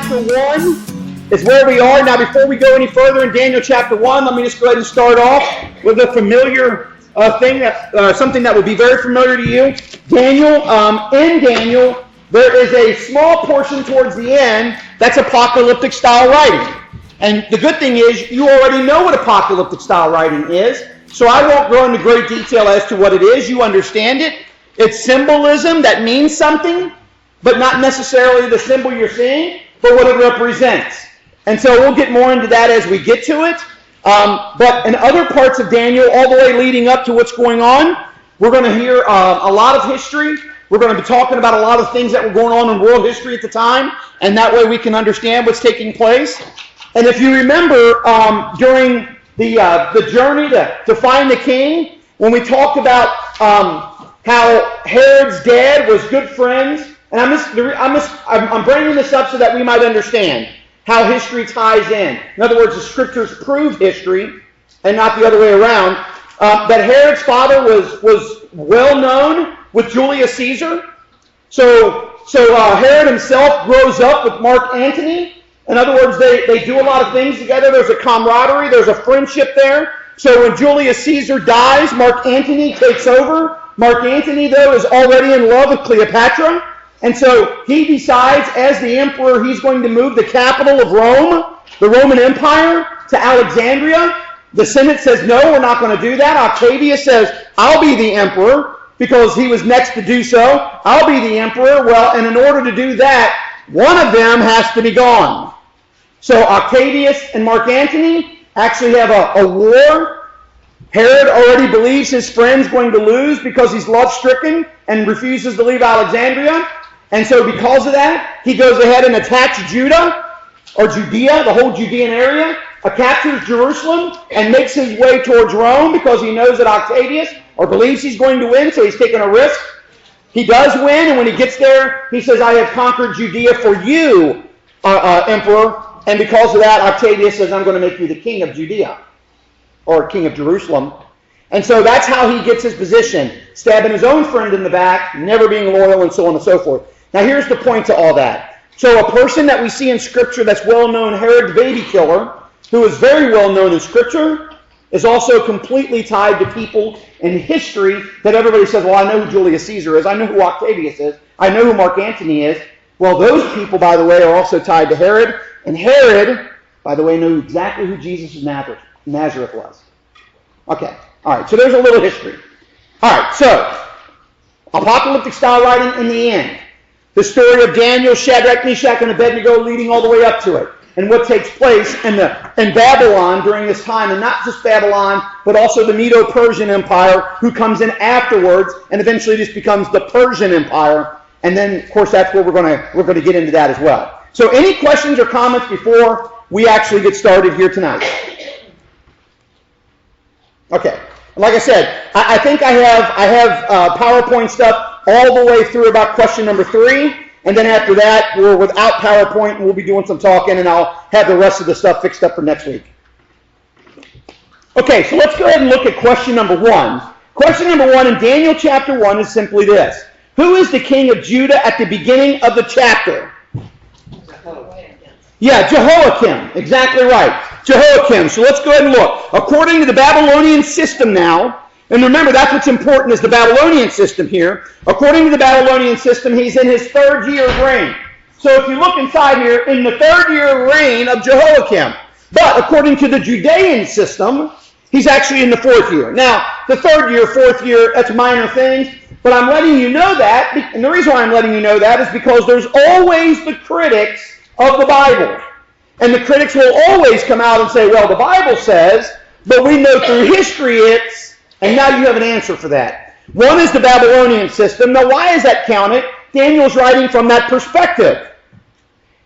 chapter 1 is where we are. Now, before we go any further in Daniel chapter 1, let me just go ahead and start off with a familiar thing, something that would be very familiar to you. Daniel, in Daniel, there is a small portion towards the end that's apocalyptic style writing. And the good thing is, you already know what apocalyptic style writing is, so I won't go into great detail as to what it is. You understand it. It's symbolism that means something, but not necessarily the symbol you're seeing, but what it represents. And so we'll get more into that as we get to it. But in other parts of Daniel, all the way leading up to what's going on, we're going to hear a lot of history. We're going to be talking about a lot of things that were going on in world history at the time, and that way we can understand what's taking place. And if you remember, during the journey to find the king, when we talked about how Herod's dad was good friends, and I'm bringing this up so that we might understand how history ties in. In other words, the scriptures prove history, and not the other way around. That Herod's father was well known with Julius Caesar. So Herod himself grows up with Mark Antony. In other words, they do a lot of things together. There's a camaraderie. There's a friendship there. So when Julius Caesar dies, Mark Antony takes over. Mark Antony, though, is already in love with Cleopatra. And so he decides, as the emperor, he's going to move the capital of Rome, the Roman Empire, to Alexandria. The Senate says, no, we're not going to do that. Octavius says, I'll be the emperor, because he was next to do so. I'll be the emperor. Well, and in order to do that, one of them has to be gone. So Octavius and Mark Antony actually have a war. Herod already believes his friend's going to lose because he's love-stricken and refuses to leave Alexandria. And so because of that, he goes ahead and attacks Judah, or Judea, the whole Judean area, captures Jerusalem, and makes his way towards Rome because he knows that Octavius, or believes he's going to win, so he's taking a risk. He does win, and when he gets there, he says, I have conquered Judea for you, Emperor. And because of that, Octavius says, I'm going to make you the king of Judea, or king of Jerusalem. And so that's how he gets his position, stabbing his own friend in the back, never being loyal, and so on and so forth. Now here's the point to all that. So a person that we see in Scripture that's well-known, Herod the baby killer, who is very well-known in Scripture, is also completely tied to people in history that everybody says, well, I know who Julius Caesar is, I know who Octavius is, I know who Mark Antony is. Well, those people, by the way, are also tied to Herod. And Herod, by the way, knew exactly who Jesus of Nazareth was. Okay, all right, so there's a little history. All right, so apocalyptic style writing in the end. The story of Daniel, Shadrach, Meshach, and Abednego leading all the way up to it. And what takes place in Babylon during this time, and not just Babylon, but also the Medo-Persian Empire, who comes in afterwards, and eventually this becomes the Persian Empire. And then, of course, that's where we're going to get into that as well. So, any questions or comments before we actually get started here tonight? Okay. Like I said, I think I have PowerPoint stuff all the way through about question number 3. And then after that, we're without PowerPoint, and we'll be doing some talking, and I'll have the rest of the stuff fixed up for next week. Okay, so let's go ahead and look at question number 1. Question number 1 in Daniel chapter 1 is simply this. Who is the king of Judah at the beginning of the chapter? Yeah, Jehoiakim. Exactly right. Jehoiakim. So let's go ahead and look. According to the Babylonian system now, and remember, that's what's important is the Babylonian system here. According to the Babylonian system, he's in his 3rd year of reign. So if you look inside here, in the 3rd year of reign of Jehoiakim. But according to the Judean system, he's actually in the 4th year. Now, the 3rd year, 4th year, that's minor things. But I'm letting you know that, and the reason why I'm letting you know that is because there's always the critics of the Bible. And the critics will always come out and say, well, the Bible says, but we know through history it's, and now you have an answer for that. One is the Babylonian system. Now, why is that counted? Daniel's writing from that perspective.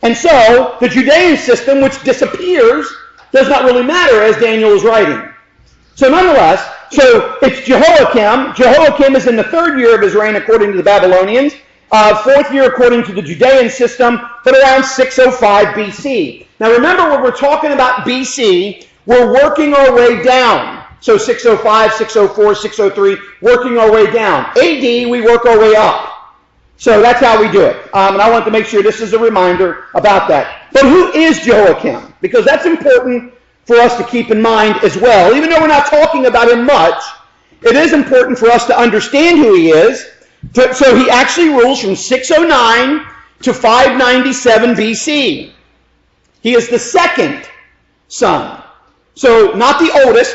And so, the Judean system, which disappears, does not really matter as Daniel is writing. So nonetheless, so it's Jehoiakim. Jehoiakim is in the 3rd year of his reign according to the Babylonians. 4th year according to the Judean system, but around 605 BC. Now remember, when we're talking about BC, we're working our way down. So 605, 604, 603, working our way down. AD, we work our way up. So that's how we do it. And I want to make sure this is a reminder about that. But who is Jehoiakim? Because that's important for us to keep in mind as well. Even though we're not talking about him much, it is important for us to understand who he is. So he actually rules from 609 to 597 BC. He is the second son. So not the oldest,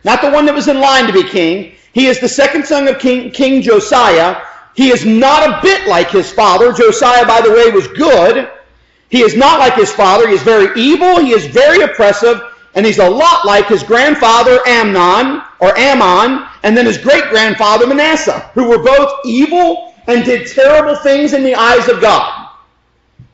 not the one that was in line to be king. He is the second son of King Josiah. He is not a bit like his father. Josiah, by the way, was good. He is not like his father. He is very evil. He is very oppressive. And he's a lot like his grandfather Ammon, and then his great-grandfather Manasseh, who were both evil and did terrible things in the eyes of God.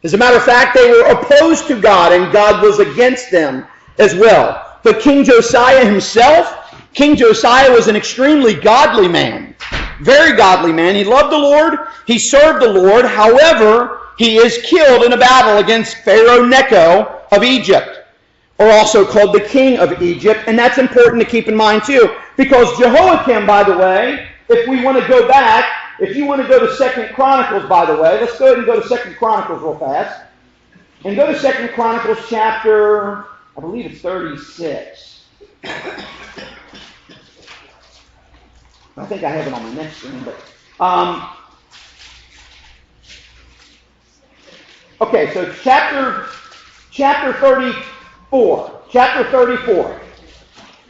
As a matter of fact, they were opposed to God, and God was against them as well. But King Josiah himself, King Josiah was an extremely godly man. Very godly man. He loved the Lord. He served the Lord. However, he is killed in a battle against Pharaoh Necho of Egypt, or also called the king of Egypt. And that's important to keep in mind too. Because Jehoiakim, by the way, if we want to go back, if you want to go to 2 Chronicles, by the way, let's go ahead and go to 2 Chronicles real fast. And go to 2 Chronicles chapter, I believe it's 36. I think I have it on my next screen, but okay, so chapter 34. Chapter 34.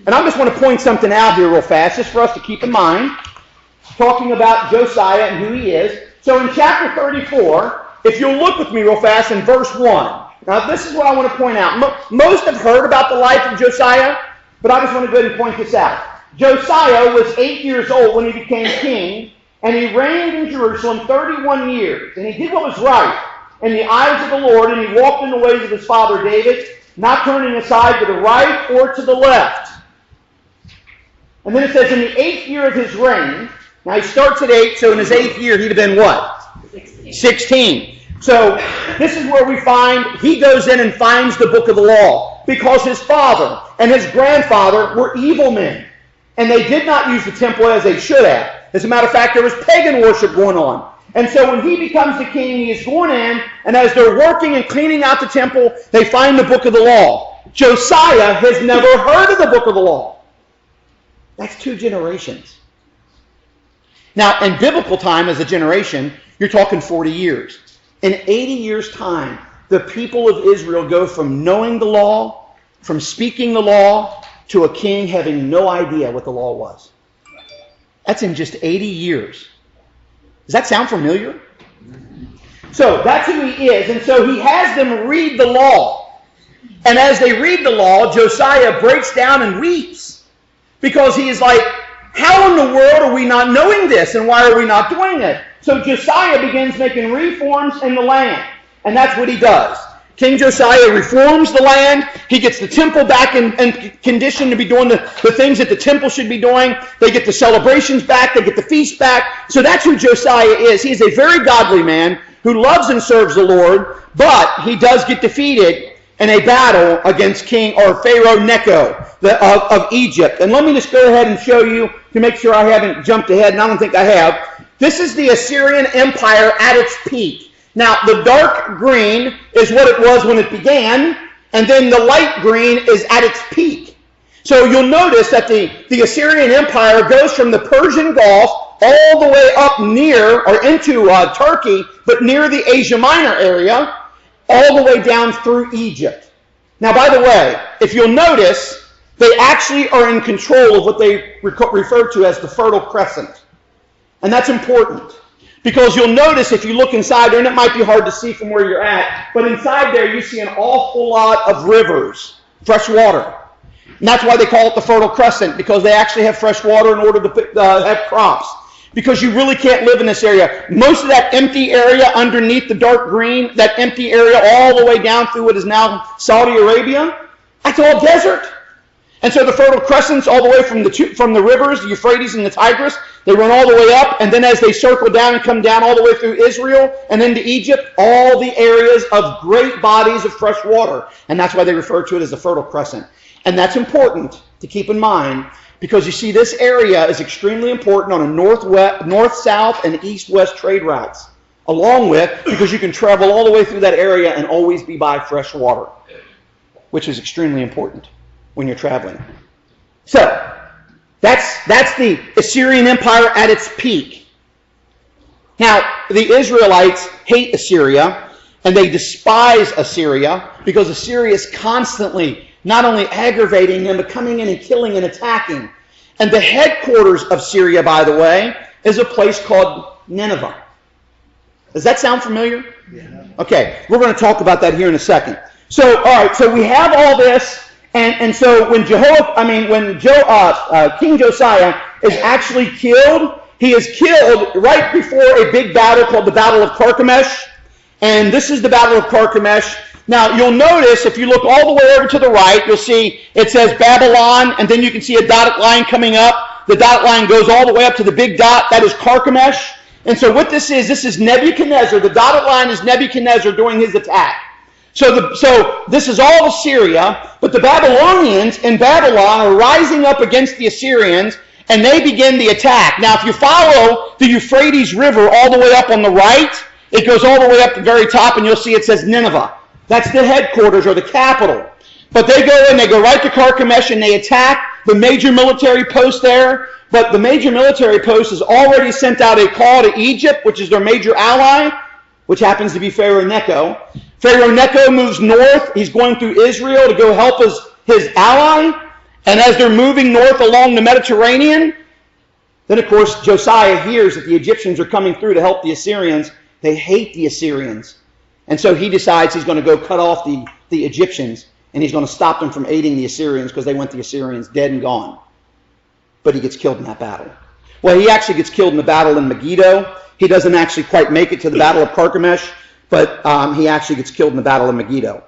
And I just want to point something out here real fast, just for us to keep in mind, talking about Josiah and who he is. So in chapter 34, if you'll look with me real fast in verse 1. Now this is what I want to point out. Most have heard about the life of Josiah, but I just want to go ahead and point this out. Josiah was 8 years old when he became king, and he reigned in Jerusalem 31 years. And he did what was right in the eyes of the Lord, and he walked in the ways of his father David, not turning aside to the right or to the left. And then it says, in the 8th year of his reign, now he starts at 8, so in his 8th year he'd have been what? 16. So this is where we find, he goes in and finds the book of the law, because his father and his grandfather were evil men. And they did not use the temple as they should have. As a matter of fact, there was pagan worship going on. And so when he becomes the king, he is going in, and as they're working and cleaning out the temple, they find the book of the law. Josiah has never heard of the book of the law. That's 2 generations. Now, in biblical time, as a generation, you're talking 40 years. In 80 years' time, the people of Israel go from knowing the law, from speaking the law, to a king having no idea what the law was. That's in just 80 years. Does that sound familiar? So that's who he is. And so he has them read the law. And as they read the law, Josiah breaks down and weeps. Because he is like, how in the world are we not knowing this? And why are we not doing it? So Josiah begins making reforms in the land. And that's what he does. King Josiah reforms the land. He gets the temple back in condition to be doing the things that the temple should be doing. They get the celebrations back. They get the feast back. So that's who Josiah is. He is a very godly man who loves and serves the Lord, but he does get defeated in a battle against Pharaoh Necho of Egypt. And let me just go ahead and show you to make sure I haven't jumped ahead, and I don't think I have. This is the Assyrian Empire at its peak. Now, the dark green is what it was when it began, and then the light green is at its peak. So you'll notice that the Assyrian Empire goes from the Persian Gulf all the way up near, or into Turkey, but near the Asia Minor area, all the way down through Egypt. Now, by the way, if you'll notice, they actually are in control of what they refer to as the Fertile Crescent. And that's important. Because you'll notice if you look inside there, and it might be hard to see from where you're at, but inside there you see an awful lot of rivers, fresh water. And that's why they call it the Fertile Crescent, because they actually have fresh water in order to have crops. Because you really can't live in this area. Most of that empty area underneath the dark green, that empty area all the way down through what is now Saudi Arabia, that's all desert. And so the Fertile Crescent's all the way from the rivers, the Euphrates and the Tigris, they run all the way up, and then as they circle down and come down all the way through Israel and into Egypt, all the areas of great bodies of fresh water. And that's why they refer to it as the Fertile Crescent. And that's important to keep in mind, because you see this area is extremely important on a north-south and east-west trade routes along with, because you can travel all the way through that area and always be by fresh water, which is extremely important when you're traveling. So, that's the Assyrian Empire at its peak. Now, the Israelites hate Assyria, and they despise Assyria, because Assyria is constantly not only aggravating them, but coming in and killing and attacking. And the headquarters of Syria, by the way, is a place called Nineveh. Does that sound familiar? Yeah. Okay, we're going to talk about that here in a second. So, all right, so we have all this, and so when King Josiah is actually killed, he is killed right before a big battle called the Battle of Carchemish, and this is the Battle of Carchemish. Now, you'll notice, if you look all the way over to the right, you'll see it says Babylon, and then you can see a dotted line coming up. The dotted line goes all the way up to the big dot. That is Carchemish. And so what this is Nebuchadnezzar. The dotted line is Nebuchadnezzar doing his attack. So this is all Assyria, but the Babylonians in Babylon are rising up against the Assyrians, and they begin the attack. Now, if you follow the Euphrates River all the way up on the right, it goes all the way up to the very top, and you'll see it says Nineveh. That's the headquarters or the capital. But they go right to Carchemish, and they attack the major military post there. But the major military post has already sent out a call to Egypt, which is their major ally, which happens to be Pharaoh Necho. Pharaoh Necho moves north. He's going through Israel to go help his ally. And as they're moving north along the Mediterranean, then of course Josiah hears that the Egyptians are coming through to help the Assyrians. They hate the Assyrians. And so he decides he's going to go cut off the Egyptians, and he's going to stop them from aiding the Assyrians, because they want the Assyrians dead and gone. But he gets killed in that battle. Well, he actually gets killed in the battle in Megiddo. He doesn't actually quite make it to the Battle of Carchemish, but he actually gets killed in the Battle of Megiddo.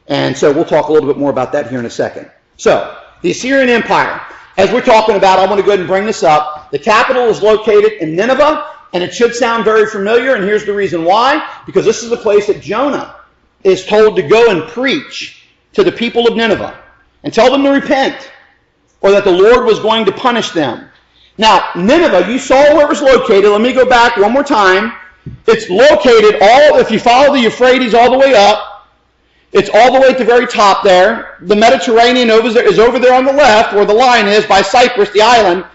And so we'll talk a little bit more about that here in a second. So, the Assyrian Empire. As we're talking about, I want to go ahead and bring this up. The capital is located in Nineveh, and it should sound very familiar, and here's the reason why. Because this is the place that Jonah is told to go and preach to the people of Nineveh and tell them to repent, or that the Lord was going to punish them. Now, Nineveh, you saw where it was located. Let me go back one more time. It's located if you follow the Euphrates all the way up, it's all the way at the very top there. The Mediterranean is over there on the left, where the line is, by Cyprus, the island.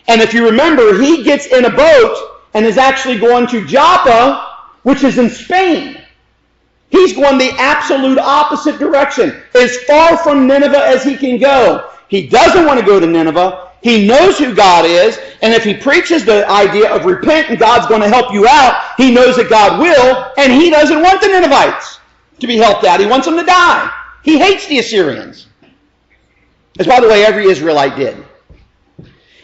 And if you remember, he gets in a boat and is actually going to Joppa, which is in Spain. He's going the absolute opposite direction, as far from Nineveh as he can go. He doesn't want to go to Nineveh. He knows who God is, and if he preaches the idea of repent and God's going to help you out, he knows that God will, and he doesn't want the Ninevites to be helped out. He wants them to die. He hates the Assyrians. As, by the way, every Israelite did.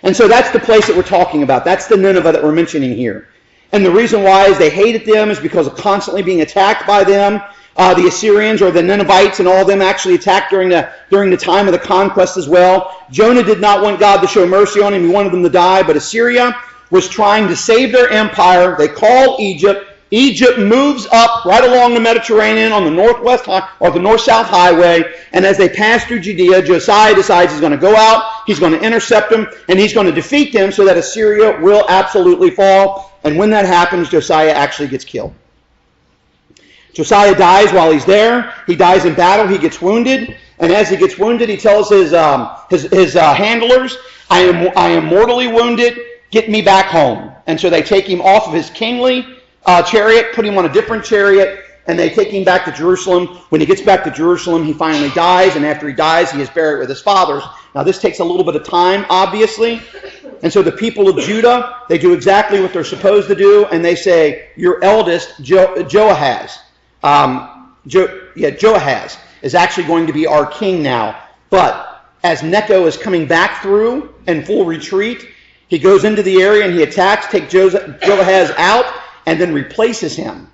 And so that's the place that we're talking about. That's the Nineveh that we're mentioning here. And the reason why is they hated them is because of constantly being attacked by them. The Assyrians, or the Ninevites, and all of them actually attacked during the time of the conquest as well. Jonah did not want God to show mercy on him. He wanted them to die. But Assyria was trying to save their empire. They called Egypt. Egypt moves up right along the Mediterranean on the the north-south highway. And as they pass through Judea, Josiah decides he's going to go out. He's going to intercept them, and he's going to defeat them so that Assyria will absolutely fall. And when that happens, Josiah actually gets killed. Josiah dies while he's there. He dies in battle. He gets wounded. And as he gets wounded, he tells his handlers, I am mortally wounded. Get me back home. And so they take him off of his kingly chariot, put him on a different chariot, and they take him back to Jerusalem. When he gets back to Jerusalem, he finally dies. And after he dies, he is buried with his fathers. Now, this takes a little bit of time, obviously. And so the people of Judah, they do exactly what they're supposed to do. And they say, your eldest, Joahaz, Joahaz is actually going to be our king now. But as Necho is coming back through in full retreat, he goes into the area and he attacks, takes Joahaz out, and then replaces him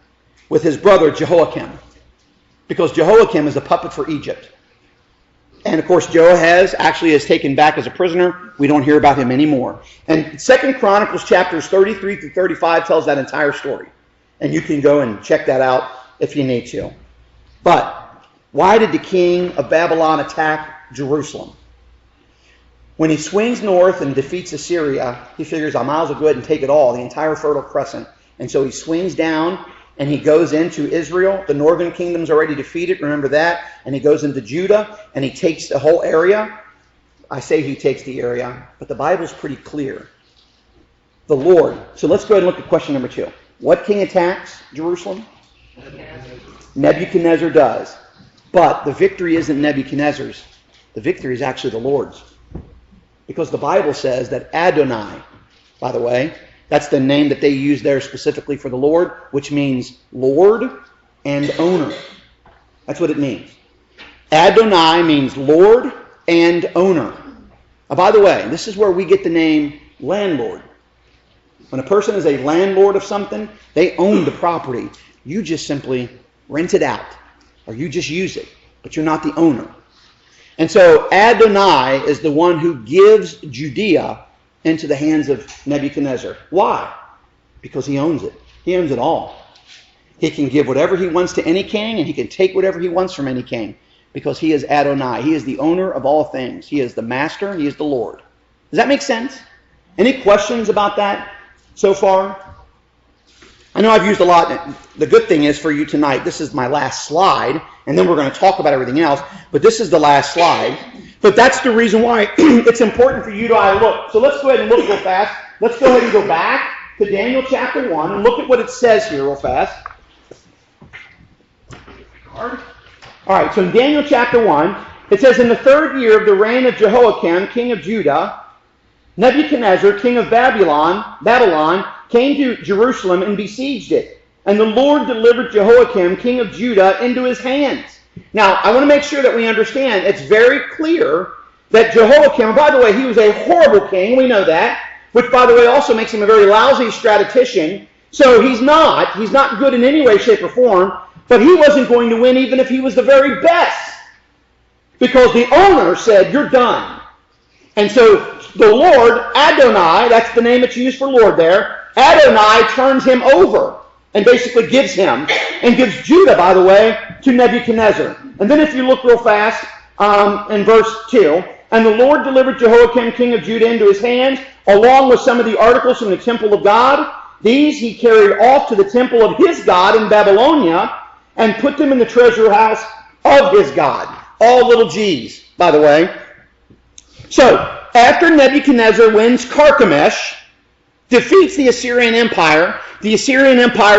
with his brother Jehoiakim. Because Jehoiakim is a puppet for Egypt. And of course, Joahaz actually is taken back as a prisoner. We don't hear about him anymore. And 2 Chronicles chapters 33 through 35 tells that entire story. And you can go and check that out if you need to. But why did the king of Babylon attack Jerusalem? When he swings north and defeats Assyria, he figures, I might as well go ahead and take it all, the entire Fertile Crescent, And so he swings down and he goes into Israel. The northern kingdom's already defeated, remember that. And he goes into Judah and he takes the whole area. I say he takes the area, but the Bible's pretty clear. The Lord. So let's go ahead and look at question number 2. What king attacks Jerusalem? Nebuchadnezzar does. But the victory isn't Nebuchadnezzar's. The victory is actually the Lord's. Because the Bible says that Adonai, by the way, that's the name that they use there specifically for the Lord, which means Lord and owner. That's what it means. Adonai means Lord and owner. By the way, this is where we get the name landlord. When a person is a landlord of something, they own the property. You just simply rent it out, or you just use it, but you're not the owner. And so Adonai is the one who gives Judea into the hands of Nebuchadnezzar. Why? Because he owns it. He owns it all. He can give whatever he wants to any king, and he can take whatever he wants from any king, because he is Adonai. He is the owner of all things. He is the master. He is the Lord. Does that make sense? Any questions about that so far? I know I've used a lot. The good thing is for you tonight, this is my last slide, and then we're going to talk about everything else, but this is the last slide. But that's the reason why it's important for you to look. So let's go ahead and look real fast. Let's go ahead and go back to Daniel chapter 1 and look at what it says here real fast. All right, so in Daniel chapter 1, it says, in the 3rd year of the reign of Jehoiakim, king of Judah, Nebuchadnezzar, king of Babylon, came to Jerusalem and besieged it. And the Lord delivered Jehoiakim, king of Judah, into his hands. Now, I want to make sure that we understand, it's very clear that Jehoiakim, by the way, he was a horrible king, we know that, which, by the way, also makes him a very lousy strategician. So he's not good in any way, shape, or form, but he wasn't going to win even if he was the very best. Because the owner said, you're done. And so the Lord, Adonai, that's the name that's used for Lord there, Adonai turns him over and basically gives Judah, by the way, to Nebuchadnezzar. And then if you look real fast in verse 2, and the Lord delivered Jehoiakim, king of Judah, into his hands, along with some of the articles from the temple of God. These he carried off to the temple of his God in Babylonia and put them in the treasure house of his God. All little g's, by the way. So, after Nebuchadnezzar wins Carchemish, defeats the Assyrian Empire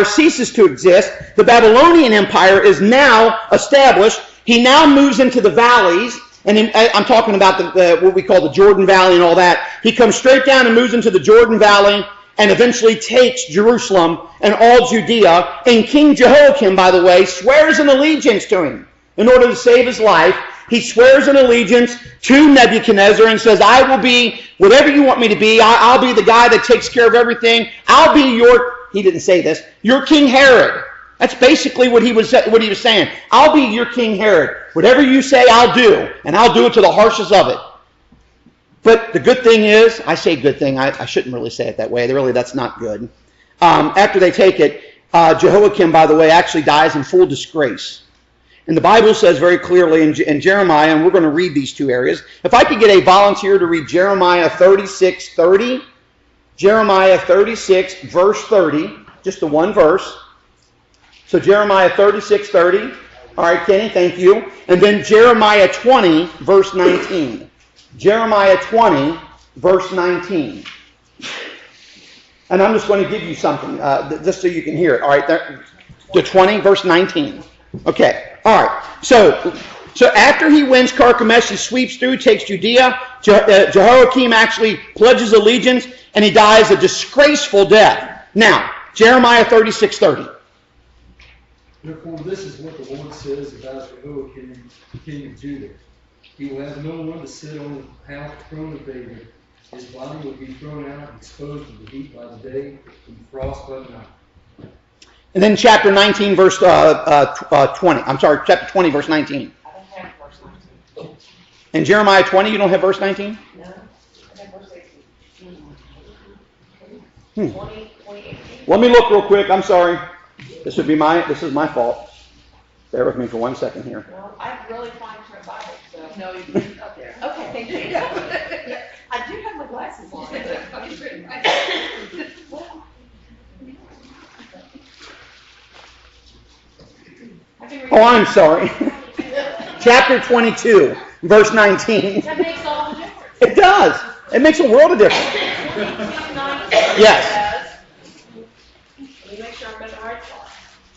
ceases to exist. The Babylonian Empire is now established. He now moves into the valleys, and I'm talking about what we call the Jordan Valley and all that. He comes straight down and moves into the Jordan Valley and eventually takes Jerusalem and all Judea. And King Jehoiakim, by the way, swears an allegiance to him in order to save his life. He swears an allegiance to Nebuchadnezzar and says, I will be whatever you want me to be. I'll be the guy that takes care of everything. I'll be he didn't say this, your King Herod. That's basically what he was saying. I'll be your King Herod. Whatever you say, I'll do. And I'll do it to the harshest of it. But the good thing is, I say good thing, I shouldn't really say it that way. Really, that's not good. After they take it, Jehoiakim, by the way, actually dies in full disgrace. And the Bible says very clearly in Jeremiah, and we're going to read these two areas. If I could get a volunteer to read Jeremiah 36:30, Jeremiah 36, verse 30, just the one verse. So Jeremiah 36:30. All right, Kenny, thank you. And then Jeremiah 20, verse 19. Jeremiah 20, verse 19. And I'm just going to give you something, just so you can hear it. All right, the 20, verse 19. Okay. All right, so after he wins Carchemish, he sweeps through, takes Judea. Jehoiakim actually pledges allegiance, and he dies a disgraceful death. Now, Jeremiah 36:30. Therefore, this is what the Lord says about Jehoiakim, king of Judah. He will have no one to sit on the house throne of David. His body will be thrown out, exposed to the heat by the day, and frost by the night. And then chapter 19, verse 20. I'm sorry, chapter 20, verse 19. I don't have verse 19. In Jeremiah 20, you don't have verse 19? No, I have verse 18. 20, 18. Let me look real quick. I'm sorry. This is my fault. Bear with me for 1 second here. Well, I really fine print Bible, so. No, you put it up there. Okay, thank you. I do have my glasses on. Well, Oh, I'm sorry. Chapter 22, verse 19. That makes all the difference. It does. It makes a world of difference. Yes. Let me make sure I'm at the right spot.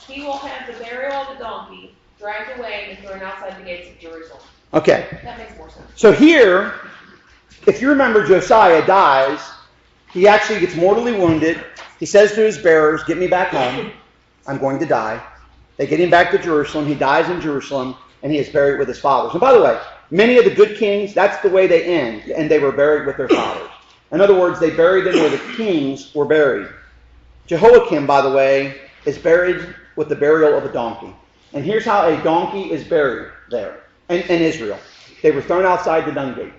He will have the burial of the donkey dragged away and thrown outside the gates of Jerusalem. Okay. That makes more sense. So here, if you remember, Josiah dies. He actually gets mortally wounded. He says to his bearers, "Get me back home. I'm going to die." They get him back to Jerusalem. He dies in Jerusalem, and he is buried with his fathers. And by the way, many of the good kings, that's the way they end, and they were buried with their fathers. In other words, they buried them where the kings were buried. Jehoiakim, by the way, is buried with the burial of a donkey. And here's how a donkey is buried there in Israel. They were thrown outside the dung gate.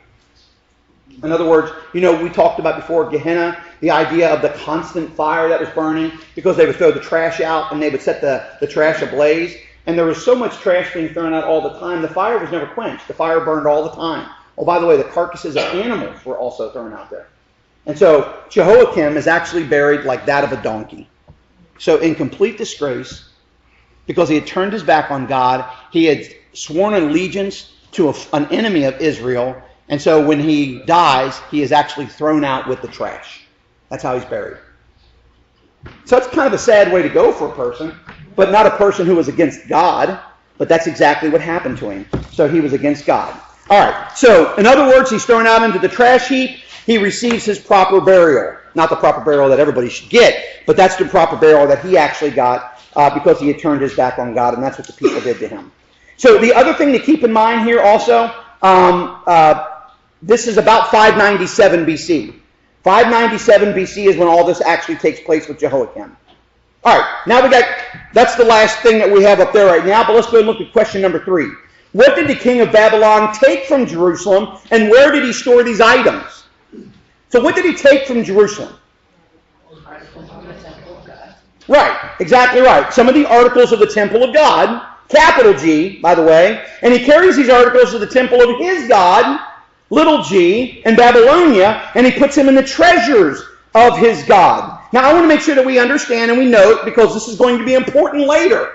In other words, we talked about before Gehenna, the idea of the constant fire that was burning, because they would throw the trash out and they would set the trash ablaze. And there was so much trash being thrown out all the time, the fire was never quenched. The fire burned all the time. Oh, by the way, the carcasses of animals were also thrown out there. And so Jehoiakim is actually buried like that of a donkey. So in complete disgrace, because he had turned his back on God, he had sworn allegiance to an enemy of Israel, and so when he dies, he is actually thrown out with the trash. That's how he's buried. So that's kind of a sad way to go for a person, but not a person who was against God, but that's exactly what happened to him. So he was against God. All right, so in other words, he's thrown out into the trash heap. He receives his proper burial. Not the proper burial that everybody should get, but that's the proper burial that he actually got because he had turned his back on God, and that's what the people did to him. So the other thing to keep in mind here also, this is about 597 BC. 597 BC is when all this actually takes place with Jehoiakim. All right, now that's the last thing that we have up there right now, but let's go and look at question number 3. What did the king of Babylon take from Jerusalem, and where did he store these items? So what did he take from Jerusalem? Right, exactly right. Some of the articles of the temple of God, capital G, by the way, and he carries these articles to the temple of his God, little g, in Babylonia, and he puts them in the treasures of his God. Now, I want to make sure that we understand and we note, because this is going to be important later.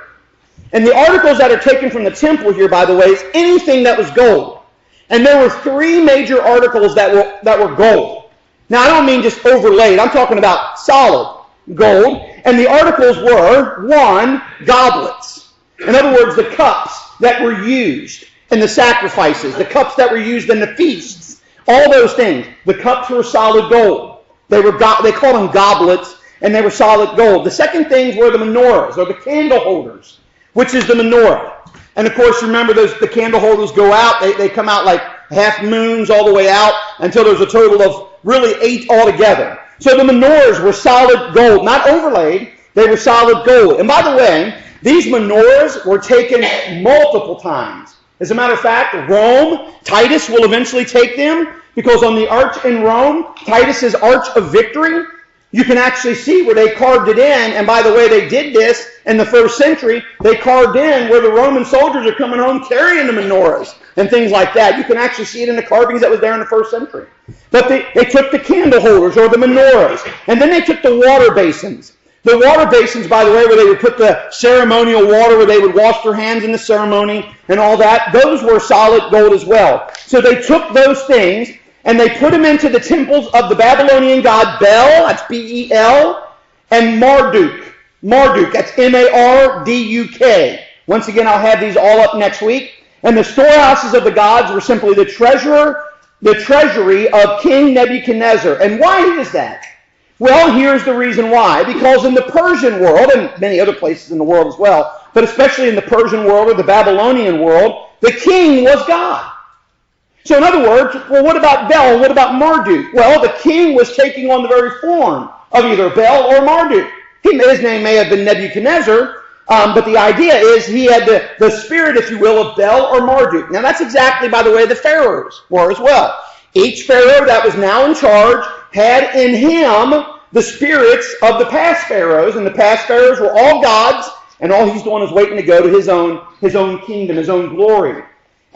And the articles that are taken from the temple here, by the way, is anything that was gold. And there were 3 major articles that were gold. Now, I don't mean just overlaid. I'm talking about solid gold. And the articles were, 1, goblets. In other words, the cups that were used in the sacrifices, the cups that were used in the feasts, all those things. The cups were solid gold. They called them goblets, and they were solid gold. The second things were the menorahs, or the candle holders, which is the menorah. And of course, remember, the candle holders go out. They come out like half moons all the way out until there's a total of really 8 altogether. So the menorahs were solid gold, not overlaid. They were solid gold. And by the way, these menorahs were taken multiple times. As a matter of fact, Rome, Titus will eventually take them, because on the arch in Rome, Titus's Arch of Victory, you can actually see where they carved it in. And by the way, they did this in the 1st century. They carved in where the Roman soldiers are coming home carrying the menorahs and things like that. You can actually see it in the carvings that was there in the 1st century. But they took the candle holders, or the menorahs, and then they took the water basins. The water basins, by the way, where they would put the ceremonial water, where they would wash their hands in the ceremony and all that, those were solid gold as well. So they took those things, and they put them into the temples of the Babylonian god Bel, that's B-E-L, and Marduk. Marduk, that's M-A-R-D-U-K. Once again, I'll have these all up next week. And the storehouses of the gods were simply the treasury of King Nebuchadnezzar. And why is that? Well, here's the reason why. Because in the Persian world, and many other places in the world as well, but especially in the Persian world or the Babylonian world, the king was God. So in other words, well, what about Bel? What about Marduk? Well, the king was taking on the very form of either Bel or Marduk. His name may have been Nebuchadnezzar, but the idea is he had the spirit, if you will, of Bel or Marduk. Now that's exactly, by the way, the pharaohs were as well. Each pharaoh that was now in charge had in him the spirits of the past pharaohs, and the past pharaohs were all gods, and all he's doing is waiting to go to his own kingdom, his own glory.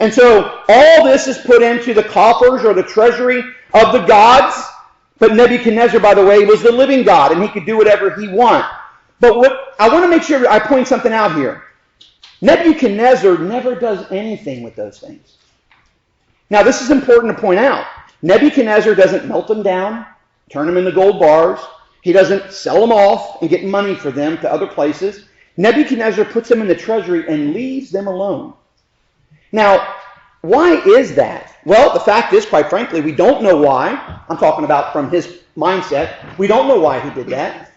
And so all this is put into the coffers or the treasury of the gods. But Nebuchadnezzar, by the way, was the living God, and he could do whatever he wanted. But what I want to make sure I point something out here. Nebuchadnezzar never does anything with those things. Now, this is important to point out. Nebuchadnezzar doesn't melt them down, turn them into gold bars. He doesn't sell them off and get money for them to other places. Nebuchadnezzar puts them in the treasury and leaves them alone. Now, why is that? Well, the fact is, quite frankly, we don't know why. I'm talking about from his mindset. We don't know why he did that.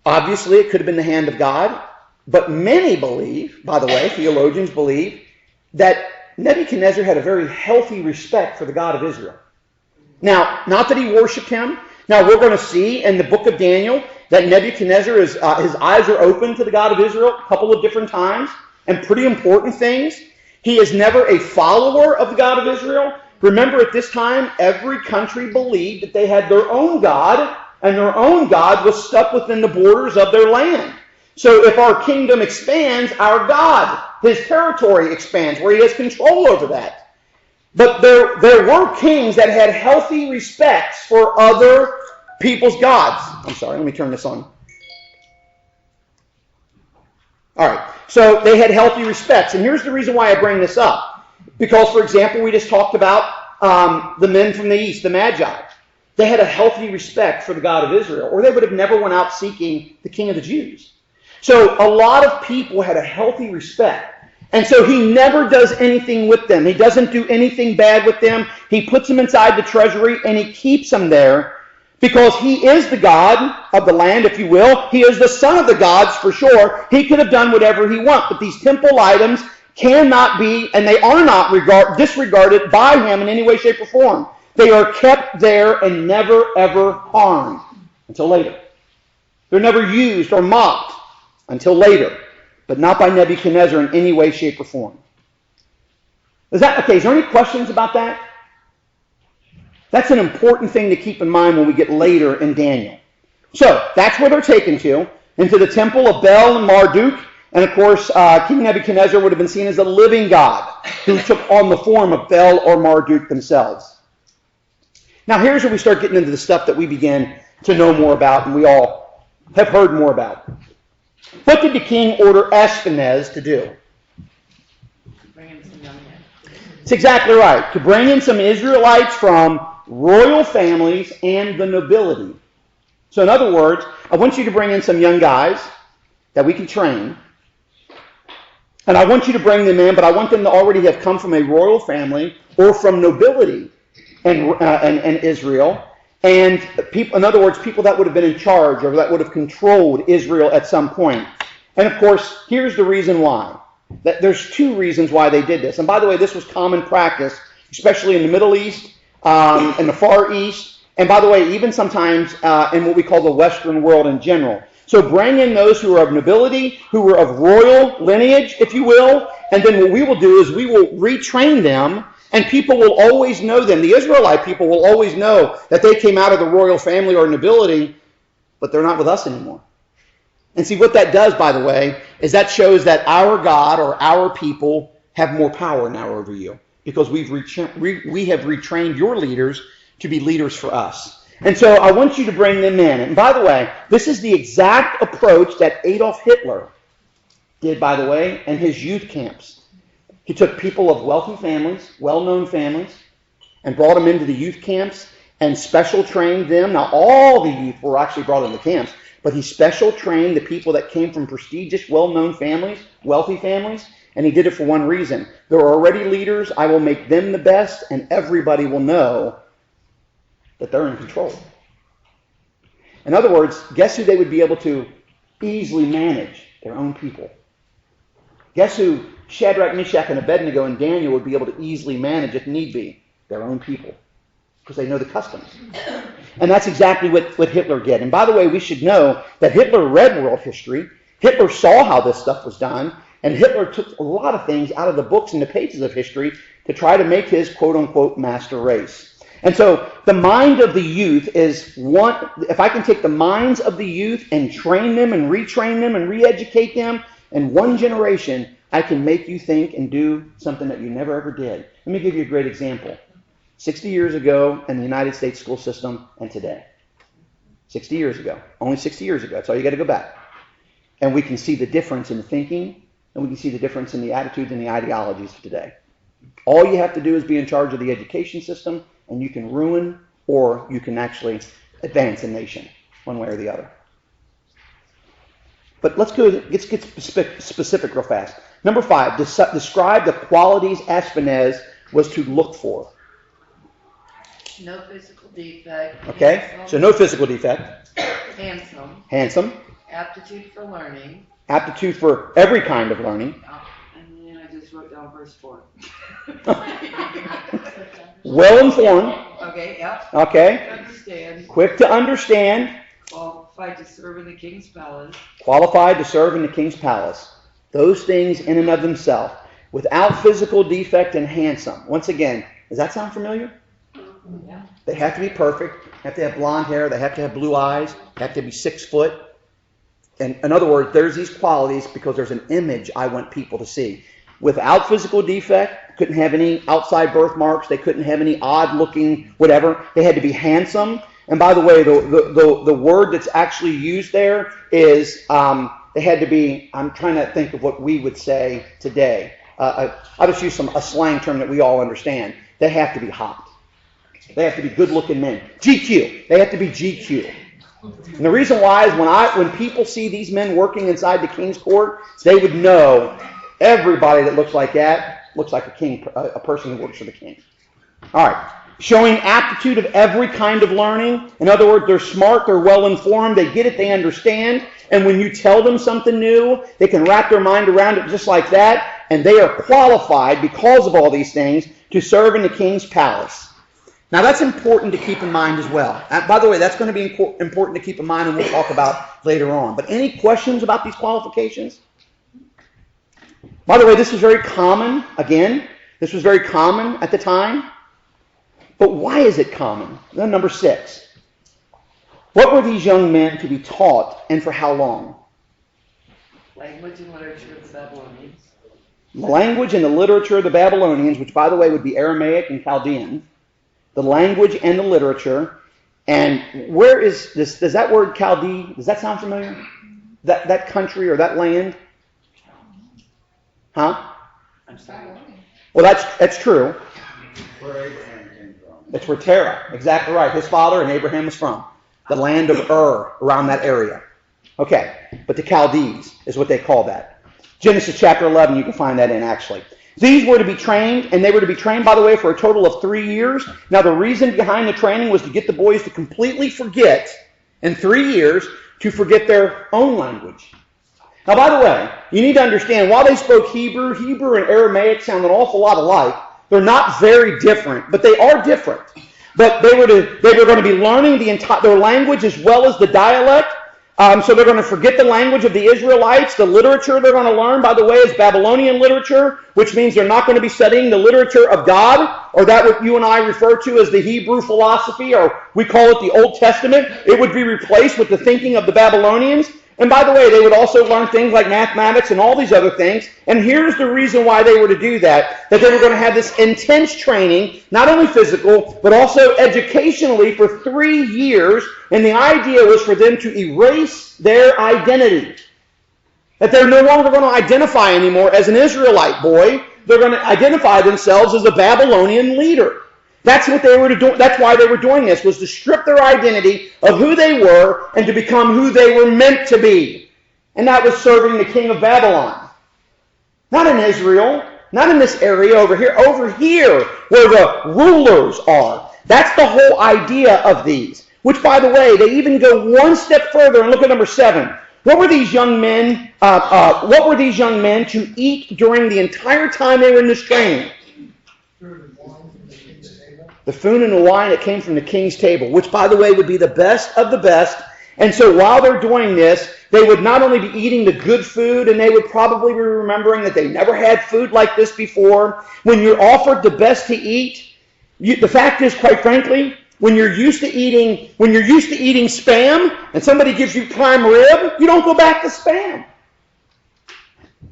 Obviously, it could have been the hand of God. But many believe, by the way, theologians believe, that Nebuchadnezzar had a very healthy respect for the God of Israel. Now, not that he worshipped him. Now, we're going to see in the book of Daniel that Nebuchadnezzar, his eyes are open to the God of Israel a couple of different times, and pretty important things. He is never a follower of the God of Israel. Remember, at this time, every country believed that they had their own God, and their own God was stuck within the borders of their land. So if our kingdom expands, our God, his territory expands, where he has control over that. But there were kings that had healthy respects for other people's gods. I'm sorry, let me turn this on. All right, so they had healthy respects. And here's the reason why I bring this up. Because, for example, we just talked about the men from the east, the Magi. They had a healthy respect for the God of Israel, or they would have never went out seeking the King of the Jews. So a lot of people had a healthy respect. And so he never does anything with them. He doesn't do anything bad with them. He puts them inside the treasury and he keeps them there because he is the God of the land, if you will. He is the son of the gods for sure. He could have done whatever he wants. But these temple items cannot be, and they are not disregarded by him in any way, shape, or form. They are kept there and never, ever harmed until later. They're never used or mocked until later, but not by Nebuchadnezzar in any way, shape, or form. Is there any questions about that? That's an important thing to keep in mind when we get later in Daniel. So, that's where they're taken to, into the temple of Bel and Marduk. And of course, King Nebuchadnezzar would have been seen as a living God who took on the form of Bel or Marduk themselves. Now, here's where we start getting into the stuff that we begin to know more about and we all have heard more about. What did the king order Ashpenaz to do? Bring him some young men. It's exactly right. To bring in some Israelites from royal families and the nobility. So in other words, I want you to bring in some young guys that we can train. And I want you to bring them in, but I want them to already have come from a royal family or from nobility in Israel. And people, in other words, people that would have been in charge or that would have controlled Israel at some point. And of course, here's the reason why. There's two reasons why they did this. And by the way, this was common practice, especially in the Middle East, in the Far East, and by the way, even sometimes in what we call the Western world in general. So bring in those who are of nobility, who were of royal lineage, if you will, and then what we will do is we will retrain them. And people will always know them. The Israelite people will always know that they came out of the royal family or nobility, but they're not with us anymore. And see, what that does, by the way, is that shows that our God or our people have more power now over you because we have retrained your leaders to be leaders for us. And so I want you to bring them in. And by the way, this is the exact approach that Adolf Hitler did, by the way, in his youth camps. He took people of wealthy families, well-known families, and brought them into the youth camps and special trained them. Now, all the youth were actually brought into camps, but he special trained the people that came from prestigious, well-known families, wealthy families, and he did it for one reason. They're already leaders. I will make them the best, and everybody will know that they're in control. In other words, guess who they would be able to easily manage? Their own people. Guess who Shadrach, Meshach, and Abednego and Daniel would be able to easily manage if need be? Their own people. Because they know the customs. And that's exactly what Hitler did. And by the way, we should know that Hitler read world history. Hitler saw how this stuff was done. And Hitler took a lot of things out of the books and the pages of history to try to make his quote-unquote master race. And so the mind of the youth is one. If I can take the minds of the youth and train them and retrain them and re-educate them, in one generation, I can make you think and do something that you never ever did. Let me give you a great example. 60 years ago in the United States school system and today. 60 years ago. Only 60 years ago. That's all you got to go back. And we can see the difference in thinking and we can see the difference in the attitudes and the ideologies of today. All you have to do is be in charge of the education system, and you can ruin or you can actually advance a nation, one way or the other. But let's get specific real fast. Number 5, describe the qualities Ashpenaz was to look for. No physical defect. Okay, Handsome. so no physical defect. Handsome. Handsome. Aptitude for learning. Aptitude for every kind of learning. And then I just wrote down verse 4. Well informed. Okay, yep. Okay. Understand. Quick to understand. Qualified to serve in the king's palace. Qualified to serve in the king's palace. Those things in and of themselves. Without physical defect and handsome. Once again, does that sound familiar? Yeah. They have to be perfect. They have to have blonde hair. They have to have blue eyes. They have to be 6 foot. And in other words, there's these qualities because there's an image I want people to see. Without physical defect, couldn't have any outside birthmarks. They couldn't have any odd-looking whatever. They had to be handsome. And by the way, the word that's actually used there is they had to be. I'm trying to think of what we would say today. I'll just use a slang term that we all understand. They have to be hot. They have to be good-looking men. GQ. They have to be GQ. And the reason why is when people see these men working inside the king's court, they would know everybody that looks like that looks like a king, a person who works for the king. All right. Showing aptitude of every kind of learning. In other words, they're smart, they're well-informed, they get it, they understand. And when you tell them something new, they can wrap their mind around it just like that. And they are qualified, because of all these things, to serve in the king's palace. Now, that's important to keep in mind as well. By the way, that's going to be important to keep in mind, and we'll talk about later on. But any questions about these qualifications? By the way, this was very common. Again, this was very common at the time. But why is it common? Then number 6. What were these young men to be taught, and for how long? Language and literature of the Babylonians. The language and the literature of the Babylonians, which, by the way, would be Aramaic and Chaldean. The language and the literature. And where is this? Does that word Chaldee, does that sound familiar? That country or that land? Huh? I'm sorry. Well, that's true. Where Abraham came from. That's where Terah, exactly right. His father and Abraham was from. The land of Ur, around that area. Okay, but the Chaldees is what they call that. Genesis chapter 11, you can find that in actually. These were to be trained, and they were to be trained, by the way, for a total of 3 years. Now, the reason behind the training was to get the boys to completely forget, in 3 years, to forget their own language. Now, by the way, you need to understand, while they spoke Hebrew and Aramaic sound an awful lot alike. They're not very different, but they are different. But they were going to be learning their language as well as the dialect. So they're going to forget the language of the Israelites. The literature they're going to learn, by the way, is Babylonian literature, which means they're not going to be studying the literature of God, or that what you and I refer to as the Hebrew philosophy, or we call it the Old Testament. It would be replaced with the thinking of the Babylonians. And by the way, they would also learn things like mathematics and all these other things. And here's the reason why they were to do that they were going to have this intense training, not only physical, but also educationally for 3 years. And the idea was for them to erase their identity. That they're no longer going to identify anymore as an Israelite boy. They're going to identify themselves as a Babylonian leader. That's what they were doing. That's why they were doing this, was to strip their identity of who they were and to become who they were meant to be. And that was serving the king of Babylon. Not in Israel, not in this area over here where the rulers are. That's the whole idea of these. Which, by the way, they even go one step further and look at number 7. What were these young men? What were these young men to eat during the entire time they were in this training? The food and the wine that came from the king's table, which, by the way, would be the best of the best. And so while they're doing this, they would not only be eating the good food, and they would probably be remembering that they never had food like this before. When you're offered the best to eat, the fact is, quite frankly, when you're used to eating Spam, and somebody gives you prime rib, you don't go back to Spam.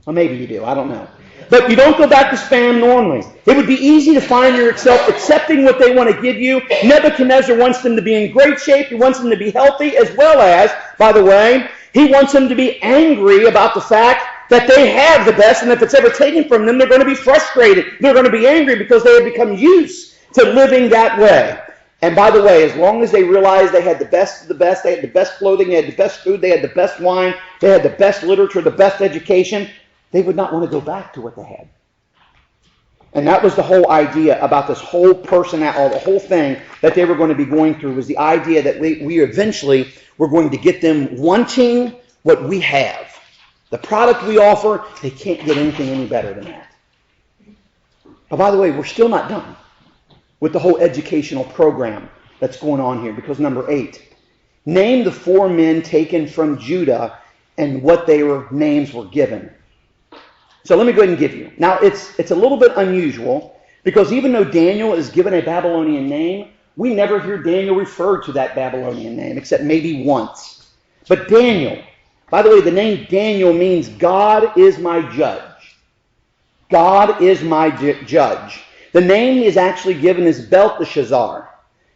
Well, maybe you do. I don't know. But you don't go back to Spam normally. It would be easy to find yourself accepting what they want to give you. Nebuchadnezzar wants them to be in great shape. He wants them to be healthy, as well as, by the way, he wants them to be angry about the fact that they have the best, and if it's ever taken from them, they're going to be frustrated. They're going to be angry because they have become used to living that way. And by the way, as long as they realized they had the best of the best, they had the best clothing, they had the best food, they had the best wine, they had the best literature, the best education, they would not want to go back to what they had. And that was the whole idea about this whole or the whole thing that they were going to be going through, was the idea that we eventually were going to get them wanting what we have. The product we offer, they can't get anything any better than that. But by the way, we're still not done with the whole educational program that's going on here, because number 8, name the 4 men taken from Judah and what their names were given. So let me go ahead and give you. Now, it's a little bit unusual, because even though Daniel is given a Babylonian name, we never hear Daniel referred to that Babylonian name, except maybe once. But Daniel, by the way, the name Daniel means God is my judge. God is my judge. The name is actually given as Belteshazzar.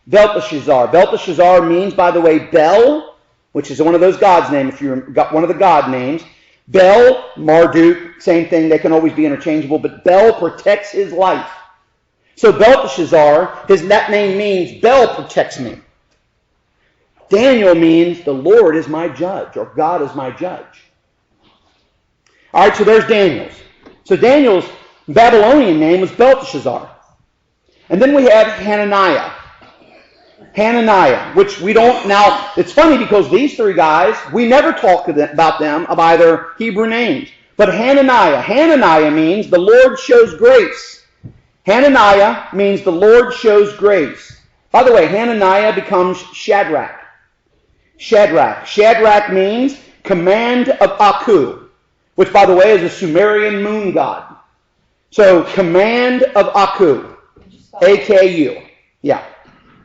Belteshazzar means, by the way, Bel, which is one of those God's names, if you've got one of the God names. Bel, Marduk, same thing, they can always be interchangeable, but Bel protects his life. So Belteshazzar, that name means Bel protects me. Daniel means the Lord is my judge, or God is my judge. All right, so there's Daniel's. So Daniel's Babylonian name was Belteshazzar. And then we have Hananiah. Hananiah, which we don't, now, it's funny because these 3 guys, we never talk about them of either Hebrew names. But Hananiah means the Lord shows grace. Hananiah means the Lord shows grace. By the way, Hananiah becomes Shadrach. Shadrach means command of Aku, which, by the way, is a Sumerian moon god. So, command of Aku, A-K-U. Yeah,